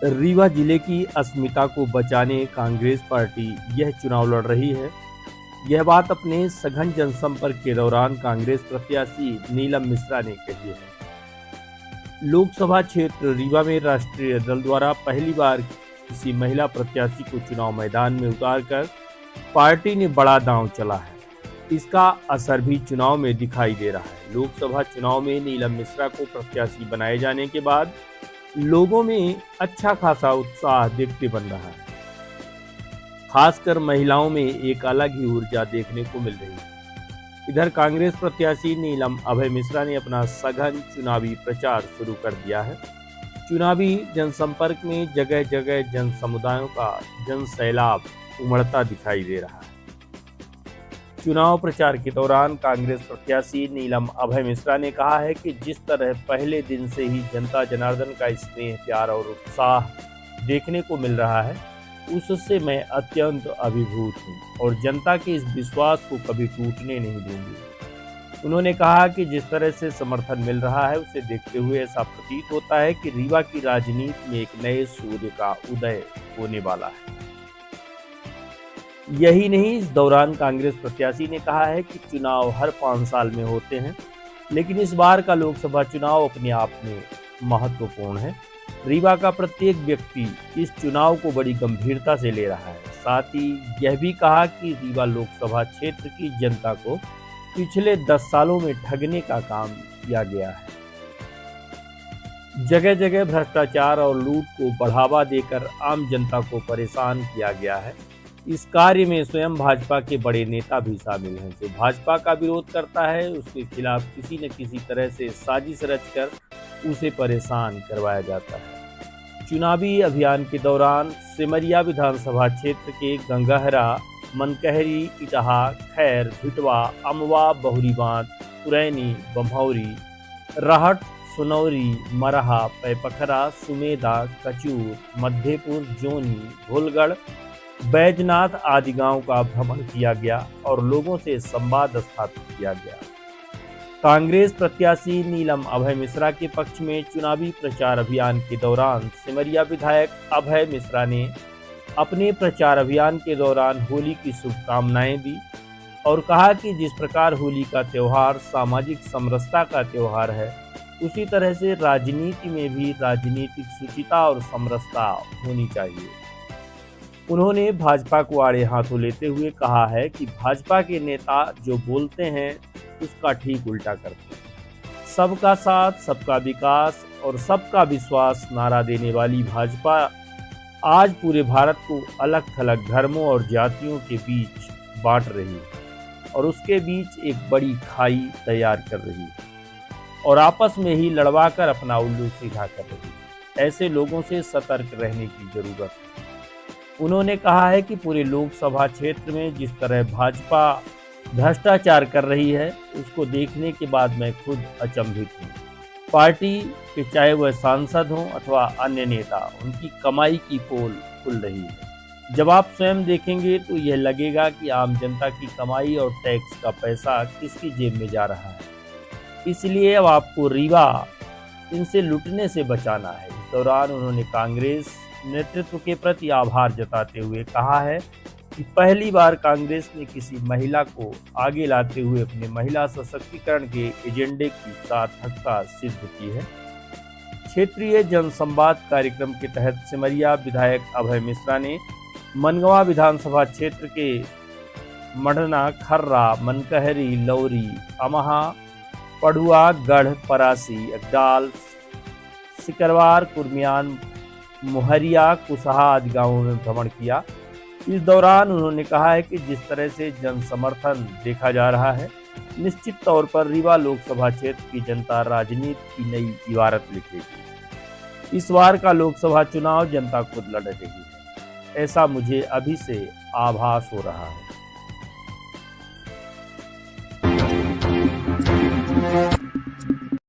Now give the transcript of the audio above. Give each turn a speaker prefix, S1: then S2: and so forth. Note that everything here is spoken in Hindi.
S1: रीवा जिले की अस्मिता को बचाने कांग्रेस पार्टी यह चुनाव लड़ रही है। यह बात अपने सघन जनसंपर्क के दौरान कांग्रेस प्रत्याशी नीलम मिश्रा ने कही है। लोकसभा क्षेत्र रीवा में राष्ट्रीय दल द्वारा पहली बार किसी महिला प्रत्याशी को चुनाव मैदान में उतारकर पार्टी ने बड़ा दांव चला है। इसका असर भी चुनाव में दिखाई दे रहा है। लोकसभा चुनाव में नीलम मिश्रा को प्रत्याशी बनाए जाने के बाद लोगों में अच्छा खासा उत्साह देखते बन रहा है। खासकर महिलाओं में एक अलग ही ऊर्जा देखने को मिल रही है। इधर कांग्रेस प्रत्याशी नीलम अभय मिश्रा ने अपना सघन चुनावी प्रचार शुरू कर दिया है। चुनावी जनसंपर्क में जगह जगह जन समुदायों का जन सैलाब उमड़ता दिखाई दे रहा है। चुनाव प्रचार के दौरान कांग्रेस प्रत्याशी नीलम अभय मिश्रा ने कहा है कि जिस तरह पहले दिन से ही जनता जनार्दन का स्नेह, प्यार और उत्साह देखने को मिल रहा है, उससे मैं अत्यंत अभिभूत हूं और जनता के इस विश्वास को कभी टूटने नहीं दूंगी। उन्होंने कहा कि जिस तरह से समर्थन मिल रहा है उसे देखते हुए ऐसा प्रतीत होता है कि रीवा की राजनीति में एक नए सूर्य का उदय होने वाला है। यही नहीं, इस दौरान कांग्रेस प्रत्याशी ने कहा है कि चुनाव हर 5 साल में होते हैं, लेकिन इस बार का लोकसभा चुनाव अपने आप में महत्वपूर्ण है। रीवा का प्रत्येक व्यक्ति इस चुनाव को बड़ी गंभीरता से ले रहा है। साथ ही यह भी कहा कि रीवा लोकसभा क्षेत्र की जनता को पिछले 10 सालों में ठगने का काम किया गया है। जगह जगह भ्रष्टाचार और लूट को बढ़ावा देकर आम जनता को परेशान किया गया है। इस कार्य में स्वयं भाजपा के बड़े नेता भी शामिल हैं। जो भाजपा का विरोध करता है उसके खिलाफ किसी न किसी तरह से साजिश रचकर उसे परेशान करवाया जाता है। चुनावी अभियान के दौरान सिमरिया विधानसभा क्षेत्र के गंगाहरा, मनकहरी, इटहा, खैर, भिटवा, अमवा, बहुरीबांध, पुरैनी, बम्हौरी, राहट, सुनौरी, मरहा, पैपखरा, सुमेधा, कचूर, मध्यपुर, जोनी, भोलगढ़, बैजनाथ आदि गांव का भ्रमण किया गया और लोगों से संवाद स्थापित किया गया। कांग्रेस प्रत्याशी नीलम अभय मिश्रा के पक्ष में चुनावी प्रचार अभियान के दौरान सिमरिया विधायक अभय मिश्रा ने अपने प्रचार अभियान के दौरान होली की शुभकामनाएं दी और कहा कि जिस प्रकार होली का त्यौहार सामाजिक समरसता का त्यौहार है, उसी तरह से राजनीति में भी राजनीतिक शुचिता और समरसता होनी चाहिए। उन्होंने भाजपा को आड़े हाथों लेते हुए कहा है कि भाजपा के नेता जो बोलते हैं उसका ठीक उल्टा करते हैं। सबका साथ, सबका विकास और सबका विश्वास नारा देने वाली भाजपा आज पूरे भारत को अलग थलग धर्मों और जातियों के बीच बांट रही है और उसके बीच एक बड़ी खाई तैयार कर रही है और आपस में ही लड़वाकर अपना उल्लू सीधा कर रही है। ऐसे लोगों से सतर्क रहने की जरूरत है। उन्होंने कहा है कि पूरे लोकसभा क्षेत्र में जिस तरह भाजपा भ्रष्टाचार कर रही है उसको देखने के बाद मैं खुद अचंभित हूँ। पार्टी के चाहे वह सांसद हों अथवा अन्य नेता, उनकी कमाई की पोल खुल रही है। जब आप स्वयं देखेंगे तो यह लगेगा कि आम जनता की कमाई और टैक्स का पैसा किसकी जेब में जा रहा है। इसलिए अब आपको रीवा इनसे लुटने से बचाना है। इस दौरान उन्होंने कांग्रेस नेतृत्व के प्रति आभार जताते हुए कहा है कि पहली बार कांग्रेस ने किसी महिला को आगे लाते हुए अपने महिला सशक्तिकरण के एजेंडे की सार्थकता सिद्ध की है। क्षेत्रीय जनसंवाद कार्यक्रम के तहत सिमरिया विधायक अभय मिश्रा ने मनगवा विधानसभा क्षेत्र के मढ़ना, खर्रा, मनकहरी, लौरी, अमहा, पढ़ुआ, गढ़, परासी, अगडाल, सिकरवार, कुर्मियान, मोहरिया, कुसहा आदि गांवों में भ्रमण किया। इस दौरान उन्होंने कहा है कि जिस तरह से जन समर्थन देखा जा रहा है, निश्चित तौर पर रीवा लोकसभा क्षेत्र की जनता राजनीति की नई इबारत लिखेगी। इस बार का लोकसभा चुनाव जनता खुद लड़ रही है, ऐसा मुझे अभी से आभास हो रहा है।